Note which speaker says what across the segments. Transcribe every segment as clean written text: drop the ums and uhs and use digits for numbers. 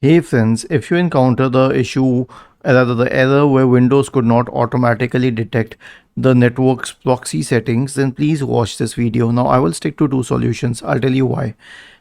Speaker 1: Hey friends, if you encounter the issue, rather the error where Windows could not automatically detect the network's proxy settings, then please watch this video. Now I will stick to two solutions. I'll tell you why.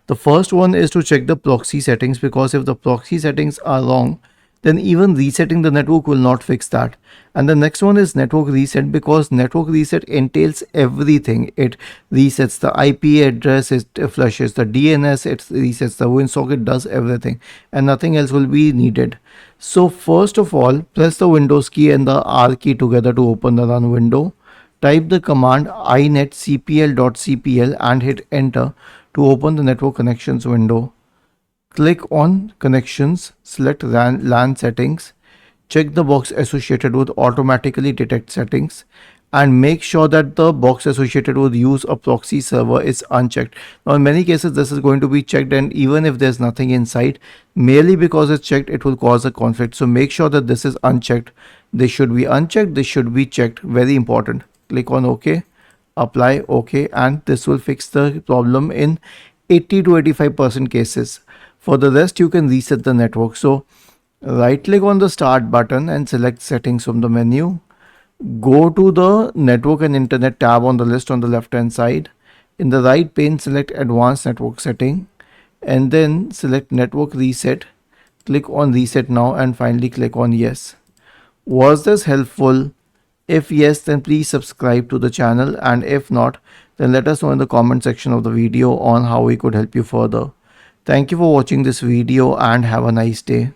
Speaker 1: The first one is to check the proxy settings, because if the proxy settings are wrong, then even resetting the network will not fix that. And the next one is network reset, because network reset entails everything. It resets the IP address, it flushes the DNS, it resets the WinSocket, does everything, and nothing else will be needed. So first of all, press the Windows key and the R key together to open the run window. Type the command inetcpl.cpl and hit enter to open the network connections window. Click on connections, select LAN settings, check the box associated with automatically detect settings, and make sure that the box associated with use a proxy server is unchecked. Now in many cases this is going to be checked, and even if there's nothing inside, merely because it's checked it will cause a conflict. So make sure that this is unchecked. This should be unchecked, this should be checked, very important. Click on OK, apply OK, and this will fix the problem in 80 to 85% cases. For the rest you can reset the network. So right click on the start button and select settings from the menu. Go to the network and internet tab on the list on the left hand side. In the right pane, select advanced network setting and then select network reset. Click on reset now and finally click on yes. Was this helpful? If yes, then please subscribe to the channel, and if not, then let us know in the comment section of the video on how we could help you further. Thank you for watching this video and have a nice day.